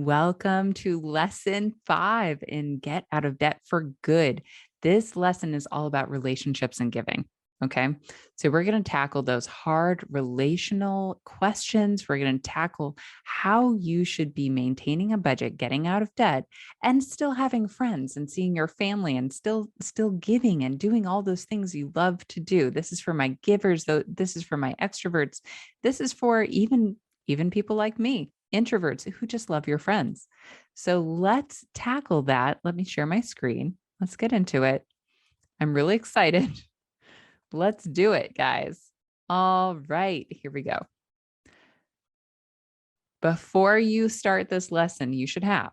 Welcome to lesson 5 in Get Out of Debt for Good. This lesson is all about relationships and giving. Okay. So we're going to tackle those hard relational questions. We're going to tackle how you should be maintaining a budget, getting out of debt, and still having friends and seeing your family and still giving and doing all those things you love to do. This is for my givers, though. This is for my extroverts. This is for even people like me, introverts who just love your friends. So let's tackle that. Let me share my screen. Let's get into it. I'm really excited. Let's do it, guys. All right, here we go. Before you start this lesson, you should have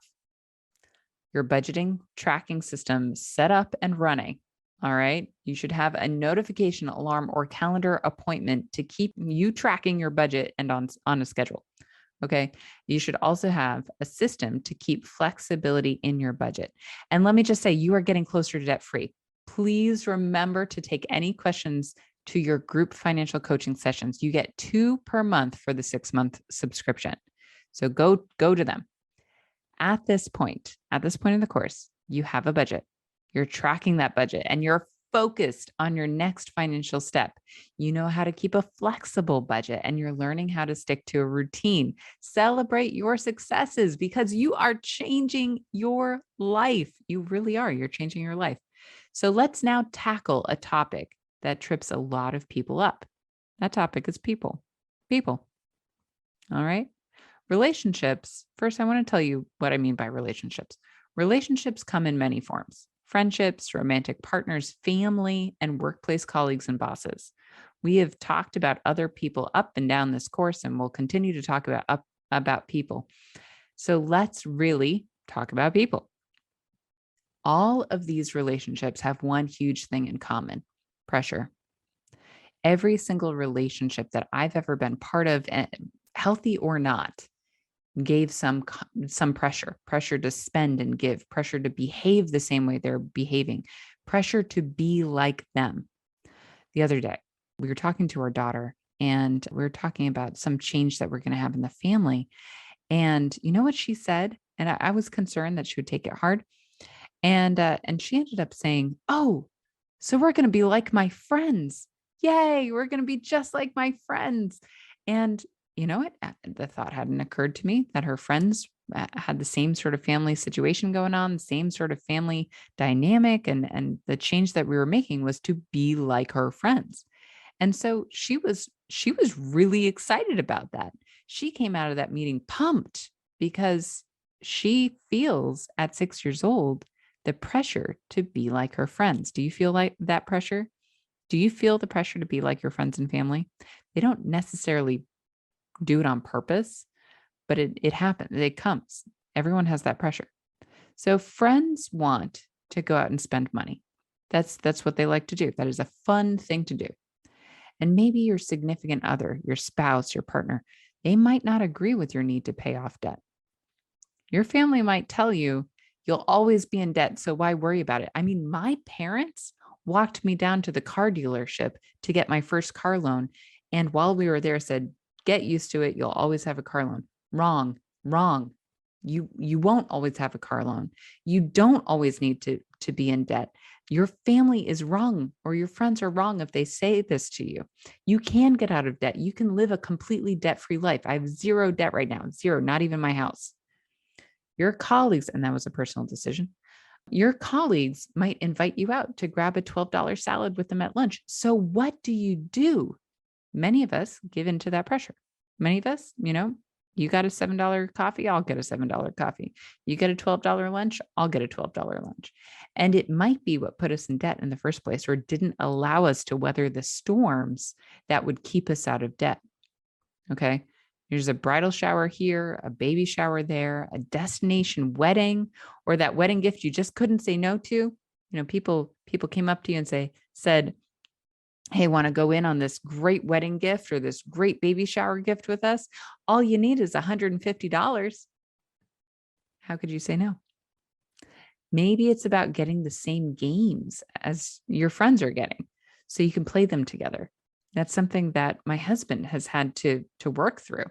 your budgeting tracking system set up and running. All right. You should have a notification alarm or calendar appointment to keep you tracking your budget and on a schedule. Okay. You should also have a system to keep flexibility in your budget. And let me just say, you are getting closer to debt free. Please remember to take any questions to your group financial coaching sessions. You get 2 per month for the 6-month subscription. So go to them. At this point in the course, you have a budget. You're tracking that budget and you're focused on your next financial step. You know how to keep a flexible budget and you're learning how to stick to a routine. Celebrate your successes because you are changing your life. You really are. You're changing your life. So let's now tackle a topic that trips a lot of people up. That topic is people. People. All right. Relationships. First, I want to tell you what I mean by relationships. Relationships come in many forms: friendships, romantic partners, family, and workplace colleagues and bosses. We have talked about other people up and down this course, and we'll continue to talk about people. So let's really talk about people. All of these relationships have one huge thing in common: pressure. Every single relationship that I've ever been part of, healthy or not, gave some pressure to spend and give, pressure to behave the same way they're behaving, pressure to be like them. The other day, we were talking to our daughter and we were talking about some change that we're going to have in the family. And you know what she said? And I was concerned that she would take it hard. And she ended up saying, "Oh, so we're going to be like my friends. Yay, we're going to be just like my friends." And you know what? The thought hadn't occurred to me that her friends had the same sort of family situation going on, the same sort of family dynamic, and the change that we were making was to be like her friends. And so she was really excited about that. She came out of that meeting pumped because she feels at 6 years old the pressure to be like her friends. Do you feel like that pressure? Do you feel the pressure to be like your friends and family? They don't necessarily do it on purpose, but it happens. It comes. Everyone has that pressure. So friends want to go out and spend money. That's what they like to do. That is a fun thing to do. And maybe your significant other, your spouse, your partner, they might not agree with your need to pay off debt. Your family might tell you you'll always be in debt, so why worry about it? I mean, my parents walked me down to the car dealership to get my first car loan. And while we were there, said, "Get used to it. You'll always have a car loan." Wrong, wrong. You won't always have a car loan. You don't always need to be in debt. Your family is wrong or your friends are wrong if they say this to you. You can get out of debt. You can live a completely debt-free life. I have zero debt right now. Zero, not even my house. Your colleagues, and that was a personal decision. Your colleagues might invite you out to grab a $12 salad with them at lunch. So what do? Many of us give into that pressure. Many of us, you got a $7 coffee, I'll get a $7 coffee. You get a $12 lunch, I'll get a $12 lunch. And it might be what put us in debt in the first place, or didn't allow us to weather the storms that would keep us out of debt. Okay. There's a bridal shower here, a baby shower there, a destination wedding, or that wedding gift you just couldn't say no to. People came up to you and said, "Hey, want to go in on this great wedding gift or this great baby shower gift with us? All you need is $150. How could you say no? Maybe it's about getting the same games as your friends are getting so you can play them together. That's something that my husband has had to work through.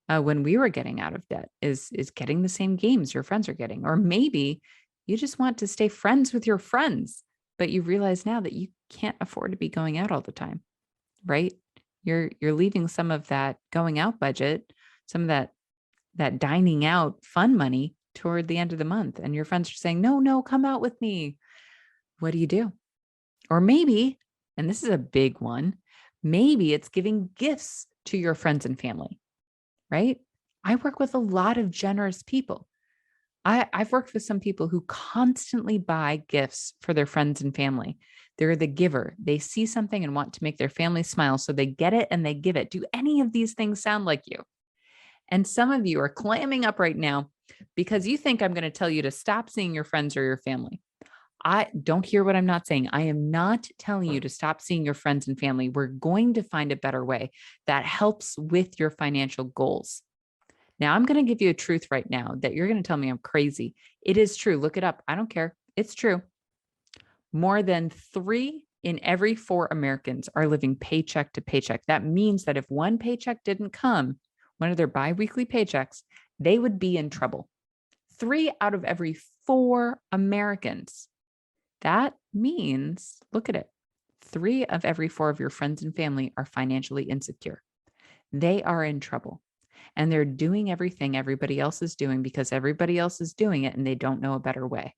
when we were getting out of debt is getting the same games your friends are getting. Or maybe you just want to stay friends with your friends, but you realize now that you can't afford to be going out all the time, right? You're leaving some of that going out budget, some of that dining out fun money toward the end of the month. And your friends are saying, no, no, come out with me. What do you do? Or maybe, and this is a big one, maybe it's giving gifts to your friends and family, right? I work with a lot of generous people. I've worked with some people who constantly buy gifts for their friends and family. They're the giver. They see something and want to make their family smile. So they get it and they give it. Do any of these things sound like you? And some of you are clamming up right now because you think I'm going to tell you to stop seeing your friends or your family. I don't hear what I'm not saying. I am not telling you to stop seeing your friends and family. We're going to find a better way that helps with your financial goals. Now, I'm going to give you a truth right now that you're going to tell me I'm crazy. It is true. Look it up. I don't care. It's true. More than 3 in every 4 Americans are living paycheck to paycheck. That means that if one paycheck didn't come, one of their biweekly paychecks, they would be in trouble. 3 out of every 4 Americans. That means, look at it, 3 of every 4 of your friends and family are financially insecure. They are in trouble and they're doing everything everybody else is doing because everybody else is doing it and they don't know a better way.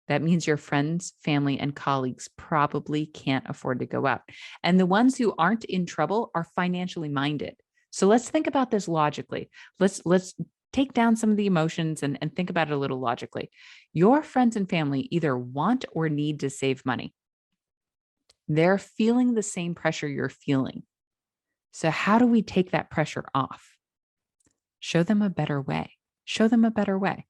That means your friends, family, and colleagues probably can't afford to go out. And the ones who aren't in trouble are financially minded. So let's think about this logically. Let's take down some of the emotions and think about it a little logically. Your friends and family either want or need to save money. They're feeling the same pressure you're feeling. So how do we take that pressure off? Show them a better way. Show them a better way.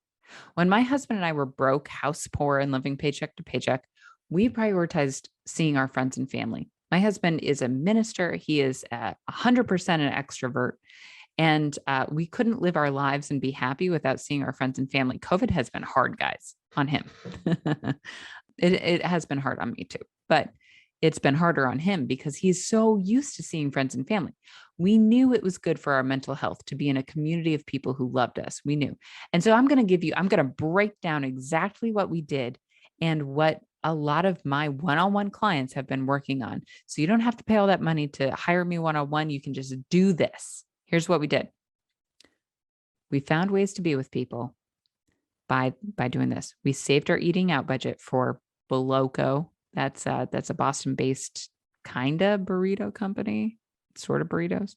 When my husband and I were broke, house poor, and living paycheck to paycheck, we prioritized seeing our friends and family. My husband is a minister. He is 100% an extrovert. And we couldn't live our lives and be happy without seeing our friends and family. COVID has been hard, guys, on him. It has been hard on me too, but it's been harder on him because he's so used to seeing friends and family. We knew it was good for our mental health to be in a community of people who loved us. We knew. And so I'm going to break down exactly what we did and what a lot of my one-on-one clients have been working on. So you don't have to pay all that money to hire me one-on-one. You can just do this. Here's what we did. We found ways to be with people by doing this. We saved our eating out budget for Boloco. That's a Boston-based kind of burrito company, sort of burritos.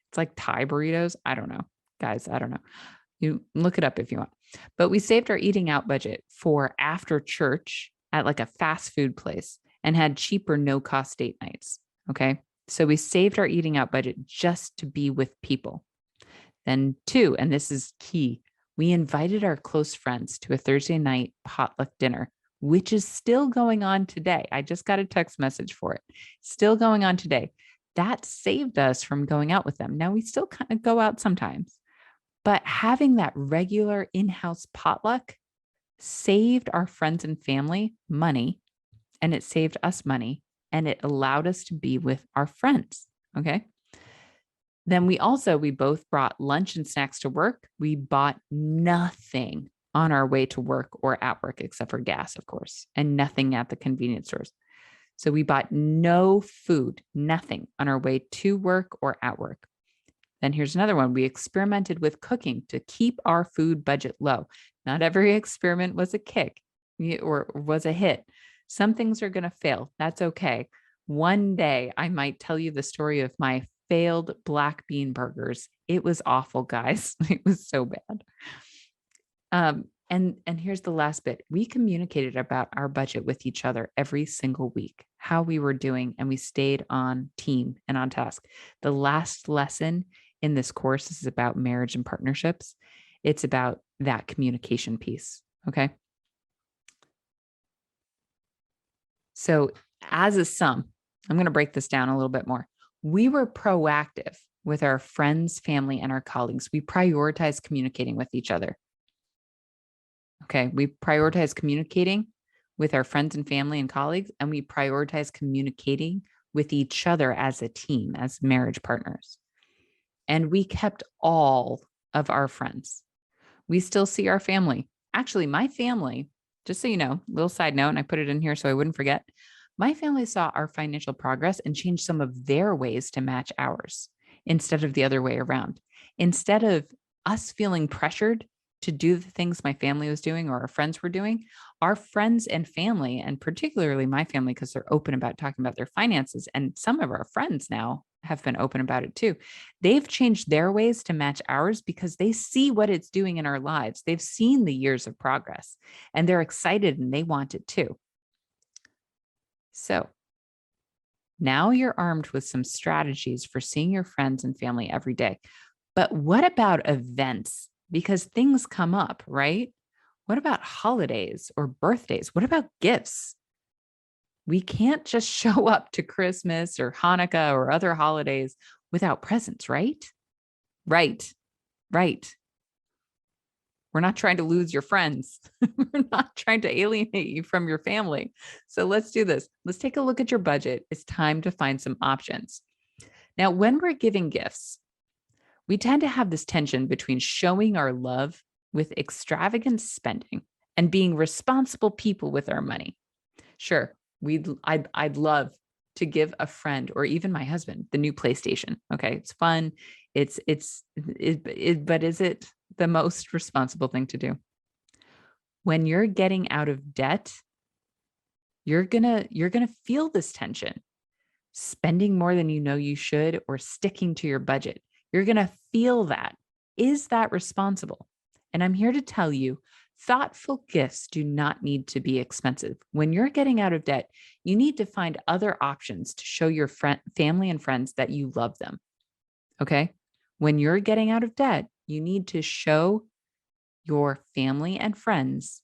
It's like Thai burritos. I don't know, guys. I don't know. You look it up if you want. But we saved our eating out budget for after church at like a fast food place and had cheaper no-cost date nights. Okay. So we saved our eating out budget just to be with people. Then 2, and this is key, we invited our close friends to a Thursday night potluck dinner, which is still going on today. I just got a text message for it. Still going on today. That saved us from going out with them. Now we still kind of go out sometimes, but having that regular in-house potluck saved our friends and family money, and it saved us money, and it allowed us to be with our friends. Okay. Then we both brought lunch and snacks to work. We bought nothing on our way to work or at work, except for gas, of course, and nothing at the convenience stores. So we bought no food, nothing on our way to work or at work. Then here's another one. We experimented with cooking to keep our food budget low. Not every experiment was a kick or was a hit. Some things are going to fail. That's okay. One day I might tell you the story of my failed black bean burgers. It was awful, guys. It was so bad. And here's the last bit. We communicated about our budget with each other every single week, how we were doing, and we stayed on team and on task. The last lesson in this course is about marriage and partnerships. It's about that communication piece. Okay. So as a sum, I'm going to break this down a little bit more. We were proactive with our friends, family, and our colleagues. We prioritize communicating with each other. Okay. We prioritize communicating with our friends and family and colleagues, and we prioritize communicating with each other as a team, as marriage partners. and we kept all of our friends. We still see our family. Actually, my family, just so you know, little side note, and I put it in here so I wouldn't forget. My family saw our financial progress and changed some of their ways to match ours instead of the other way around. Instead of us feeling pressured to do the things my family was doing or our friends were doing, our friends and family, and particularly my family, because they're open about talking about their finances, and some of our friends now have been open about it too. They've changed their ways to match ours because they see what it's doing in our lives. They've seen the years of progress and they're excited and they want it too. So now you're armed with some strategies for seeing your friends and family every day. But what about events? Because things come up, right? What about holidays or birthdays? What about gifts? We can't just show up to Christmas or Hanukkah or other holidays without presents, right? Right, right. We're not trying to lose your friends. We're not trying to alienate you from your family. So let's do this. Let's take a look at your budget. It's time to find some options. Now, when we're giving gifts, we tend to have this tension between showing our love with extravagant spending and being responsible people with our money. Sure, I'd love to give a friend or even my husband the new PlayStation. Okay, it's fun. But is it the most responsible thing to do? When you're getting out of debt, you're gonna feel this tension, spending more than you know you should or sticking to your budget. You're gonna feel that. Is that responsible? And I'm here to tell you, thoughtful gifts do not need to be expensive. When you're getting out of debt, you need to find other options to show your family and friends that you love them. Okay? When you're getting out of debt, you need to show your family and friends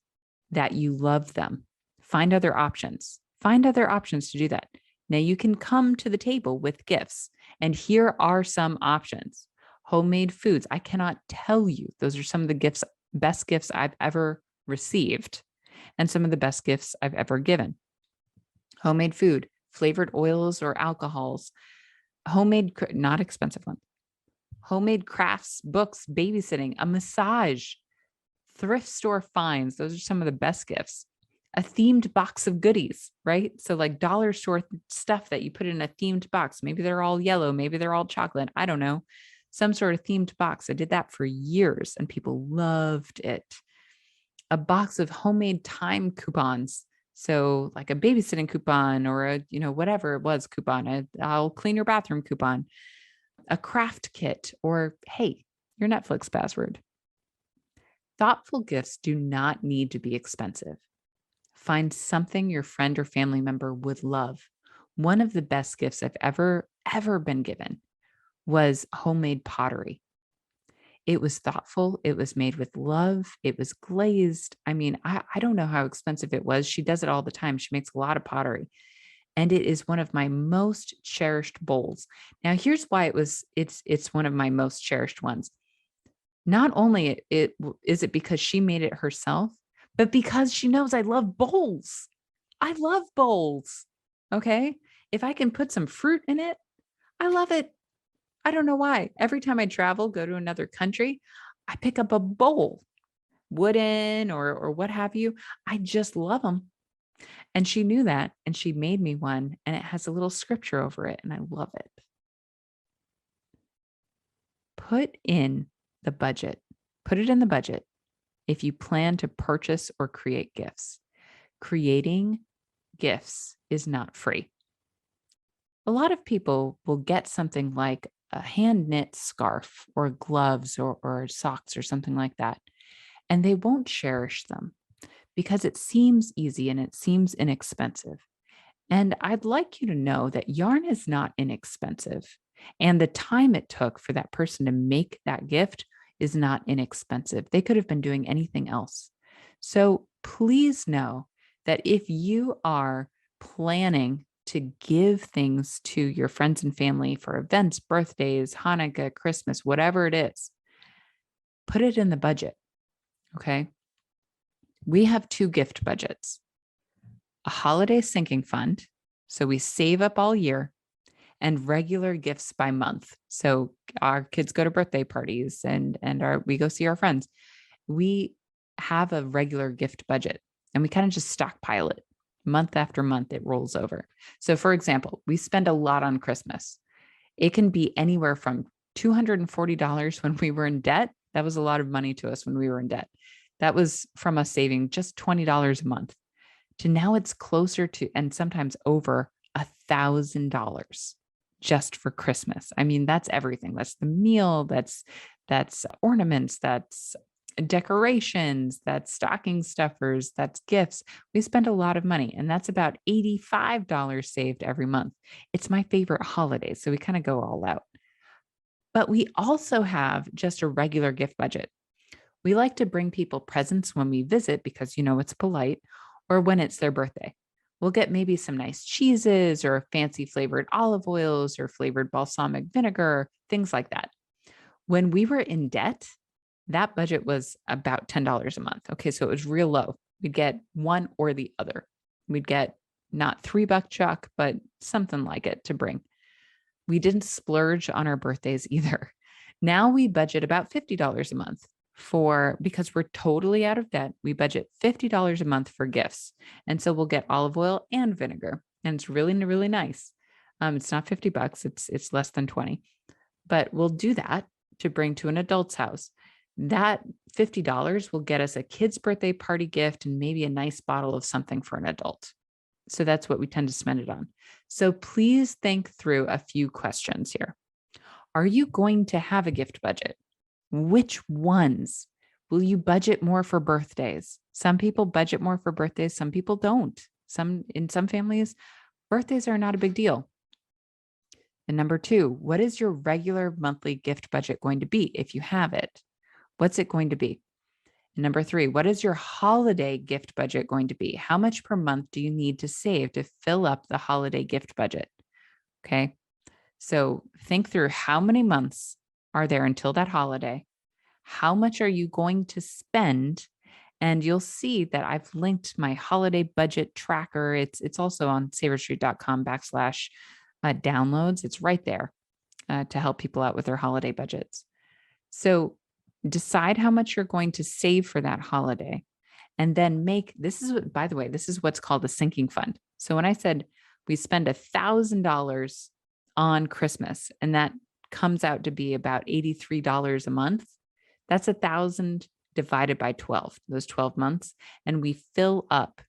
that you love them. Find other options. Find other options to do that. Now you can come to the table with gifts, and here are some options. Homemade foods. I cannot tell you. Those are some of the best gifts I've ever received, and some of the best gifts I've ever given. Homemade food, flavored oils or alcohols, homemade, not expensive ones, homemade crafts, books, babysitting, a massage, thrift store finds. Those are some of the best gifts. A themed box of goodies, right? So like dollar store stuff that you put in a themed box. Maybe they're all yellow, maybe they're all chocolate. I don't know. Some sort of themed box. I did that for years and people loved it. A box of homemade time coupons. So like a babysitting coupon or a, whatever it was coupon, I'll clean your bathroom coupon, a craft kit, or hey, your Netflix password. Thoughtful gifts do not need to be expensive. Find something your friend or family member would love. One of the best gifts I've ever been given was homemade pottery. It was thoughtful. It was made with love. It was glazed. I mean, I don't know how expensive it was. She does it all the time. She makes a lot of pottery. And it is one of my most cherished bowls. Now, here's why it's one of my most cherished ones. Not only is it because she made it herself, but because she knows I love bowls. I love bowls. Okay. If I can put some fruit in it, I love it. I don't know why. Every time I travel, go to another country, I pick up a bowl, wooden or what have you. I just love them. And she knew that and she made me one and it has a little scripture over it and I love it. Put in the budget. Put it in the budget if you plan to purchase or create gifts. Creating gifts is not free. A lot of people will get something like a hand knit scarf or gloves or socks or something like that, and they won't cherish them because it seems easy and it seems inexpensive. And I'd like you to know that yarn is not inexpensive. And the time it took for that person to make that gift is not inexpensive. They could have been doing anything else. So please know that if you are planning to give things to your friends and family for events, birthdays, Hanukkah, Christmas, whatever it is, put it in the budget. Okay. We have 2 gift budgets, a holiday sinking fund. So we save up all year, and regular gifts by month. So our kids go to birthday parties and we go see our friends. We have a regular gift budget and we kind of just stockpile it month after month. It rolls over. So for example, we spend a lot on Christmas. It can be anywhere from $240 when we were in debt. That was a lot of money to us when we were in debt. That was from us saving just $20 a month to now it's closer to, and sometimes over $1,000 just for Christmas. I mean, that's everything. That's the meal, that's ornaments, that's decorations, that's stocking stuffers, that's gifts. We spend a lot of money, and that's about $85 saved every month. It's my favorite holiday, so we kind of go all out. But we also have just a regular gift budget. We like to bring people presents when we visit because, it's polite, or when it's their birthday. We'll get maybe some nice cheeses or fancy flavored olive oils or flavored balsamic vinegar, things like that. When we were in debt, that budget was about $10 a month. Okay, so it was real low. We'd get one or the other. We'd get not $3 chuck, but something like it to bring. We didn't splurge on our birthdays either. Now we budget about $50 a month because we're totally out of debt. We budget $50 a month for gifts. And so we'll get olive oil and vinegar. And it's really, really nice. It's not $50, it's less than 20. But we'll do that to bring to an adult's house. That $50 will get us a kid's birthday party gift and maybe a nice bottle of something for an adult. So that's what we tend to spend it on. So please think through a few questions here. Are you going to have a gift budget? Which ones? Will you budget more for birthdays? Some people budget more for birthdays, some people don't. In some families, birthdays are not a big deal. And number 2, what is your regular monthly gift budget going to be if you have it? What's it going to be? And number 3, what is your holiday gift budget going to be? How much per month do you need to save to fill up the holiday gift budget? Okay. So think through how many months are there until that holiday? How much are you going to spend? And you'll see that I've linked my holiday budget tracker. It's also on savorstreet.com/downloads. It's right there to help people out with their holiday budgets. So decide how much you're going to save for that holiday. And then by the way, this is what's called a sinking fund. So when I said we spend $1,000 on Christmas, and that comes out to be about $83 a month, that's 1,000 divided by 12, those 12 months. And we fill up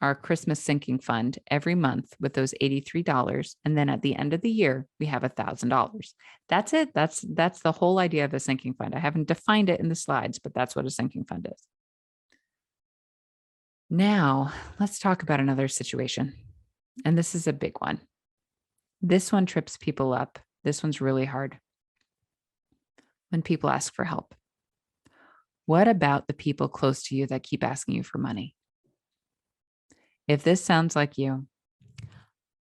our Christmas sinking fund every month with those $83. And then at the end of the year, we have $1,000. That's it. That's the whole idea of a sinking fund. I haven't defined it in the slides, but that's what a sinking fund is. Now, let's talk about another situation. And this is a big one. This one trips people up. This one's really hard. When people ask for help. What about the people close to you that keep asking you for money? If this sounds like you,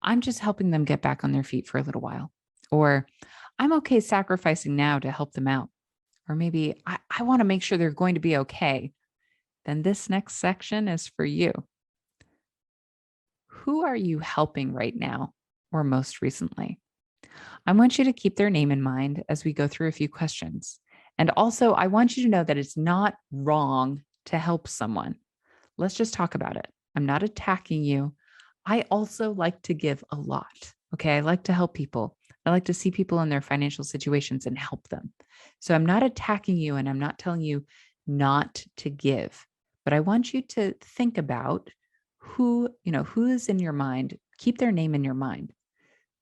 I'm just helping them get back on their feet for a little while. Or I'm okay sacrificing now to help them out. Or maybe I want to make sure they're going to be okay. Then this next section is for you. Who are you helping right now or most recently? I want you to keep their name in mind as we go through a few questions. And also, I want you to know that it's not wrong to help someone. Let's just talk about it. I'm not attacking you. I also like to give a lot. Okay. I like to help people. I like to see people in their financial situations and help them. So I'm not attacking you and I'm not telling you not to give, but I want you to think about who is in your mind. Keep their name in your mind.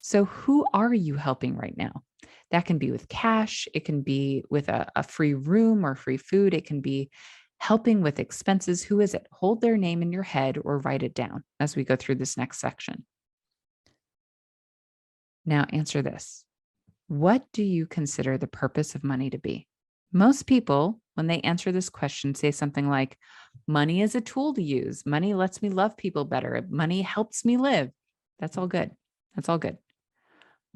So who are you helping right now? That can be with cash. It can be with a free room or free food. It can be helping with expenses. Who is it? Hold their name in your head or write it down as we go through this next section. Now answer this. What do you consider the purpose of money to be? Most people, when they answer this question, say something like, money is a tool to use. Money lets me love people better. Money helps me live. That's all good. That's all good.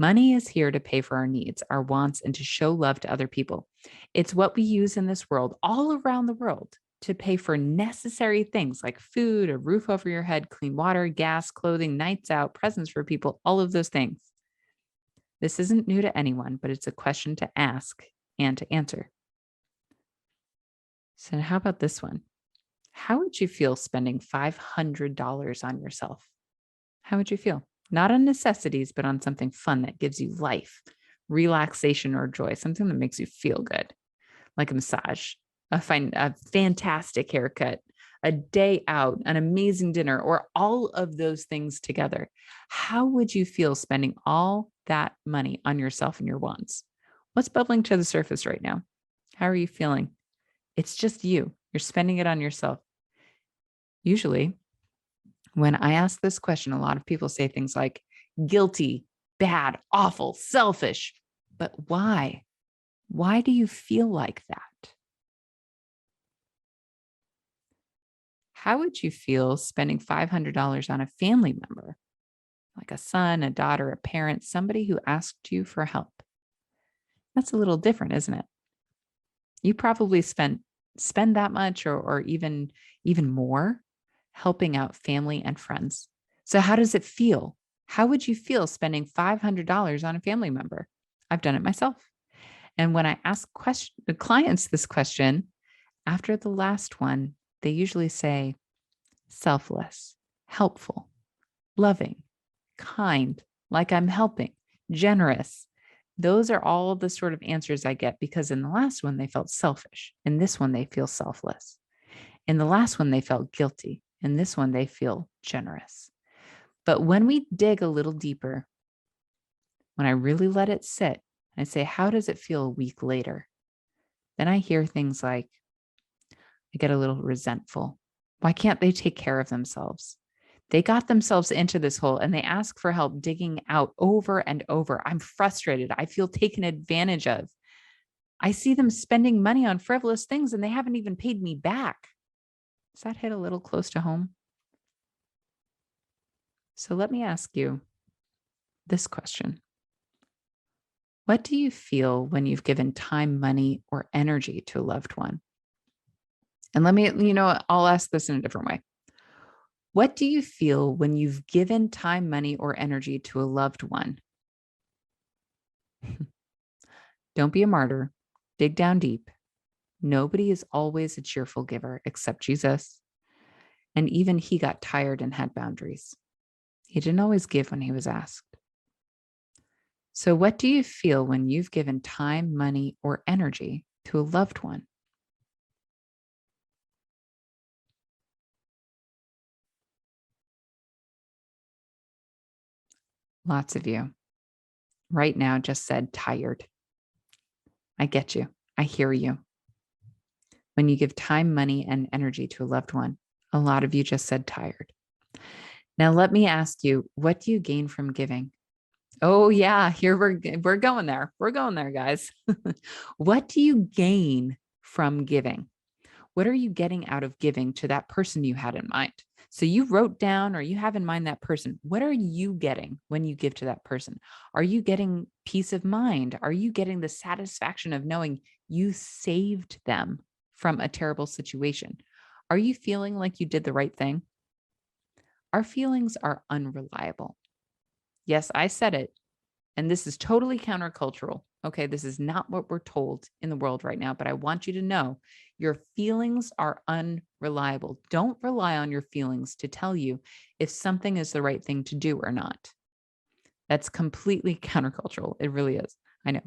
Money is here to pay for our needs, our wants, and to show love to other people. It's what we use in this world, all around the world, to pay for necessary things like food, a roof over your head, clean water, gas, clothing, nights out, presents for people, all of those things. This isn't new to anyone, but it's a question to ask and to answer. So, how about this one? How would you feel spending $500 on yourself? How would you feel? Not on necessities, but on something fun that gives you life, relaxation, or joy, something that makes you feel good, like a massage, a fantastic haircut, a day out, an amazing dinner, or all of those things together. How would you feel spending all that money on yourself and your wants? What's bubbling to the surface right now? How are you feeling? It's just you. You're spending it on yourself. Usually, when I ask this question, a lot of people say things like guilty, bad, awful, selfish. But why? Why do you feel like that? How would you feel spending $500 on a family member, like a son, a daughter, a parent, somebody who asked you for help? That's a little different, isn't it? You probably spend that much or even more helping out family and friends. So how does it feel? How would you feel spending $500 on a family member? I've done it myself. And when I ask the clients this question, after the last one, they usually say selfless, helpful, loving, kind, like I'm helping, generous. Those are all the sort of answers I get because in the last one, they felt selfish. In this one, they feel selfless. In the last one, they felt guilty. In this one, they feel generous. But when we dig a little deeper, when I really let it sit, I say, how does it feel a week later? Then I hear things like, I get a little resentful. Why can't they take care of themselves? They got themselves into this hole and they ask for help digging out over and over. I'm frustrated. I feel taken advantage of. I see them spending money on frivolous things and they haven't even paid me back. Does that hit a little close to home? So let me ask you this question. What do you feel when you've given time, money, or energy to a loved one? And I'll ask this in a different way. What do you feel when you've given time, money, or energy to a loved one? Don't be a martyr. Dig down deep. Nobody is always a cheerful giver except Jesus. And even he got tired and had boundaries. He didn't always give when he was asked. So, what do you feel when you've given time, money, or energy to a loved one? Lots of you right now just said tired. I get you. I hear you. When you give time, money, and energy to a loved one, a lot of you just said tired. Now, let me ask you, what do you gain from giving? Oh, yeah, here we're going there. We're going there, guys. What do you gain from giving? What are you getting out of giving to that person you had in mind? So you wrote down or you have in mind that person. What are you getting when you give to that person? Are you getting peace of mind? Are you getting the satisfaction of knowing you saved them from a terrible situation? Are you feeling like you did the right thing? Our feelings are unreliable. Yes, I said it. And this is totally countercultural. Okay, this is not what we're told in the world right now, but I want you to know your feelings are unreliable. Don't rely on your feelings to tell you if something is the right thing to do or not. That's completely countercultural. It really is. I know.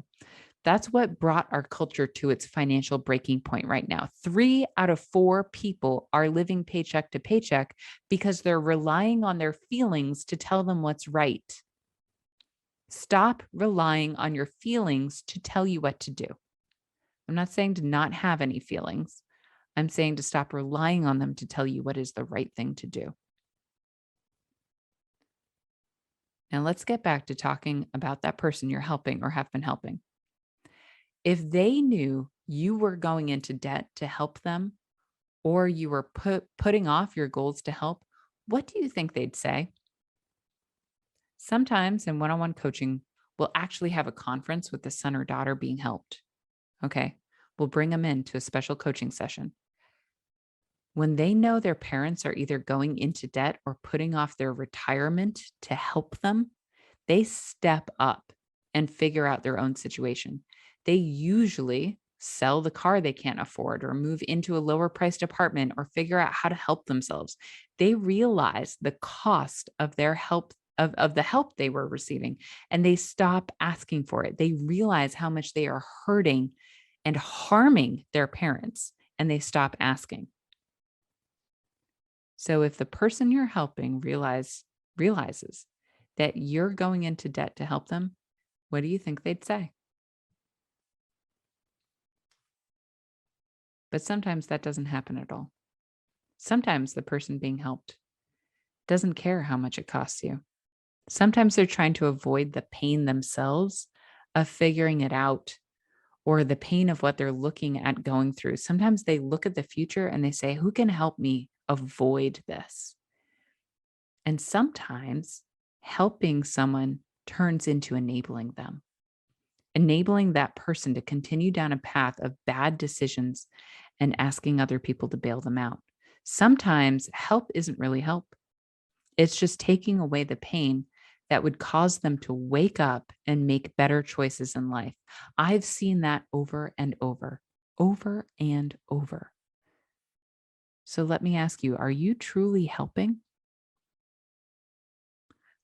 That's what brought our culture to its financial breaking point right now. 3 out of 4 people are living paycheck to paycheck because they're relying on their feelings to tell them what's right. Stop relying on your feelings to tell you what to do. I'm not saying to not have any feelings. I'm saying to stop relying on them to tell you what is the right thing to do. Now let's get back to talking about that person you're helping or have been helping. If they knew you were going into debt to help them, or you were putting off your goals to help, what do you think they'd say? Sometimes in one-on-one coaching, we'll actually have a conference with the son or daughter being helped. Okay. We'll bring them into a special coaching session. When they know their parents are either going into debt or putting off their retirement to help them, they step up. and figure out their own situation. They usually sell the car they can't afford or move into a lower priced apartment or figure out how to help themselves. They realize the cost of their help of the help they were receiving, and they stop asking for it. They realize how much they are hurting and harming their parents, and they stop asking. So if the person you're helping realizes that you're going into debt to help them, what do you think they'd say? But sometimes that doesn't happen at all. Sometimes the person being helped doesn't care how much it costs you. Sometimes they're trying to avoid the pain themselves of figuring it out or the pain of what they're looking at going through. Sometimes they look at the future and they say, who can help me avoid this? And sometimes helping someone turns into enabling them, enabling that person to continue down a path of bad decisions and asking other people to bail them out. Sometimes help isn't really help. It's just taking away the pain that would cause them to wake up and make better choices in life. I've seen that over and over, over and over. So let me ask you, are you truly helping?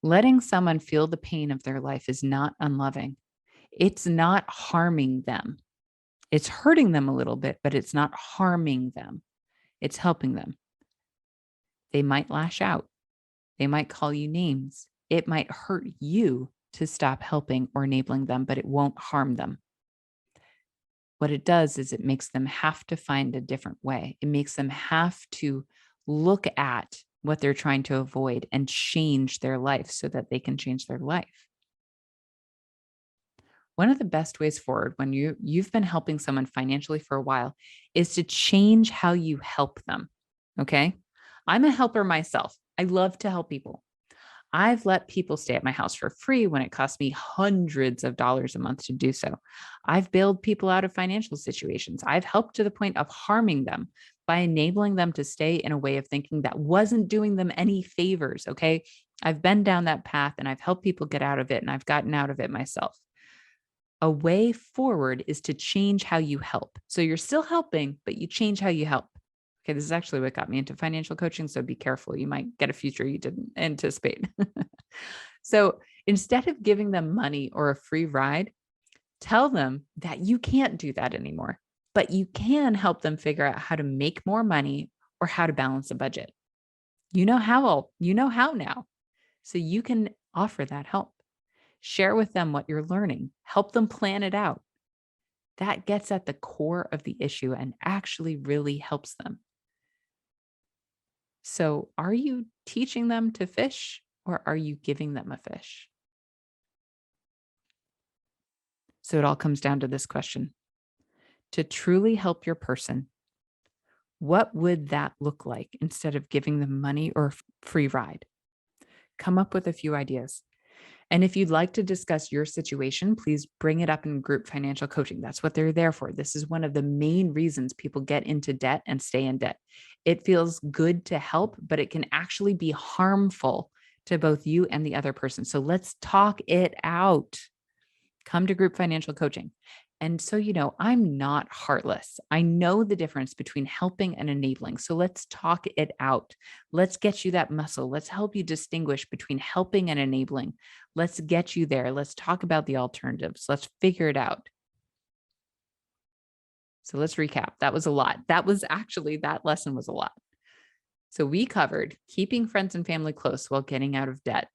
Letting someone feel the pain of their life is not unloving. It's not harming them. It's hurting them a little bit, but it's not harming them. It's helping them. They might lash out. They might call you names. It might hurt you to stop helping or enabling them, but it won't harm them. What it does is it makes them have to find a different way. It makes them have to look at what they're trying to avoid and change their life so that they can change their life. One of the best ways forward when you've been helping someone financially for a while is to change how you help them. Okay. I'm a helper myself. I love to help people. I've let people stay at my house for free when it costs me hundreds of dollars a month to do so. I've bailed people out of financial situations. I've helped to the point of harming them by enabling them to stay in a way of thinking that wasn't doing them any favors. Okay. I've been down that path and I've helped people get out of it, and I've gotten out of it myself. A way forward is to change how you help. So you're still helping, but you change how you help. Okay, this is actually what got me into financial coaching. So be careful. You might get a future you didn't anticipate. So instead of giving them money or a free ride, tell them that you can't do that anymore, but you can help them figure out how to make more money or how to balance a budget. You know how now. So you can offer that help. Share with them what you're learning. Help them plan it out. That gets at the core of the issue and actually really helps them. So, are you teaching them to fish or are you giving them a fish? So, it all comes down to this question. To truly help your person, what would that look like instead of giving them money or a free ride? Come up with a few ideas. And if you'd like to discuss your situation, please bring it up in group financial coaching. That's what they're there for. This is one of the main reasons people get into debt and stay in debt. It feels good to help, but it can actually be harmful to both you and the other person. So let's talk it out. Come to group financial coaching. And so, I'm not heartless. I know the difference between helping and enabling. So let's talk it out. Let's get you that muscle. Let's help you distinguish between helping and enabling. Let's get you there. Let's talk about the alternatives. Let's figure it out. So let's recap. That was a lot. That lesson was a lot. So we covered keeping friends and family close while getting out of debt.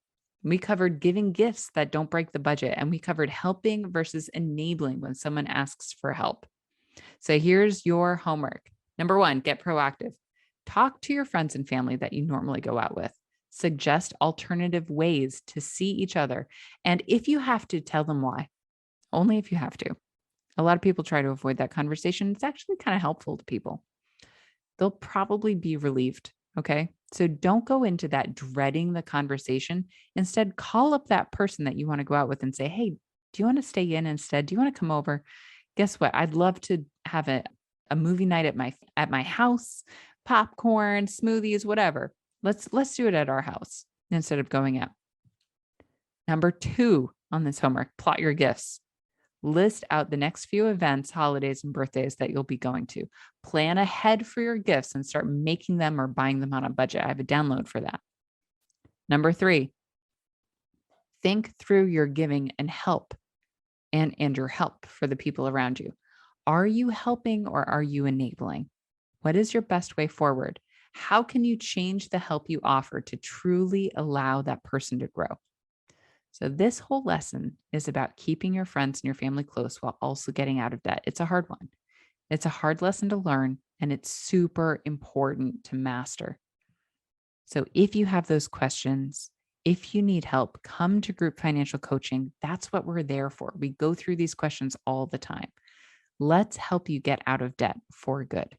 We covered giving gifts that don't break the budget, and we covered helping versus enabling when someone asks for help. So here's your homework. Number 1, get proactive. Talk to your friends and family that you normally go out with. Suggest alternative ways to see each other. And if you have to, tell them why. Only if you have to. A lot of people try to avoid that conversation. It's actually kind of helpful to people. They'll probably be relieved. Okay. So don't go into that dreading the conversation. Instead, call up that person that you want to go out with and say, hey, do you want to stay in instead? Do you want to come over? Guess what? I'd love to have a movie night at my house, popcorn, smoothies, whatever. Let's do it at our house instead of going out. Number 2 on this homework. Plot your gifts. List out the next few events, holidays, and birthdays that you'll be going to. Plan ahead for your gifts and start making them or buying them on a budget. I have a download for that. Number 3, think through your giving and help and your help for the people around you. Are you helping or are you enabling? What is your best way forward? How can you change the help you offer to truly allow that person to grow? So this whole lesson is about keeping your friends and your family close while also getting out of debt. It's a hard one. It's a hard lesson to learn, and it's super important to master. So if you have those questions, if you need help, come to group financial coaching. That's what we're there for. We go through these questions all the time. Let's help you get out of debt for good.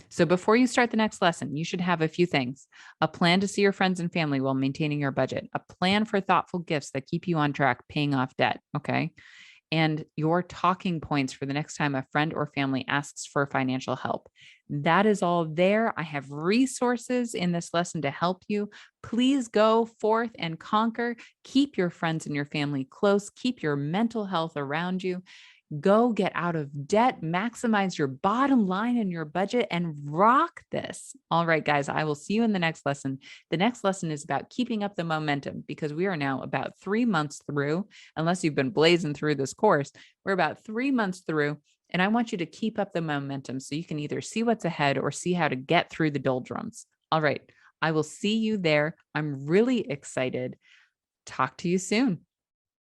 So before you start the next lesson, you should have a few things: a plan to see your friends and family while maintaining your budget, a plan for thoughtful gifts that keep you on track, paying off debt. Okay. And your talking points for the next time a friend or family asks for financial help. That is all there. I have resources in this lesson to help you. Please go forth and conquer. Keep your friends and your family close. Keep your mental health around you. Go get out of debt, maximize your bottom line and your budget, and rock this. All right, guys, I will see you in the next lesson. The next lesson is about keeping up the momentum because we are now about 3 months through. Unless you've been blazing through this course, we're about 3 months through. And I want you to keep up the momentum so you can either see what's ahead or see how to get through the doldrums. All right, I will see you there. I'm really excited. Talk to you soon.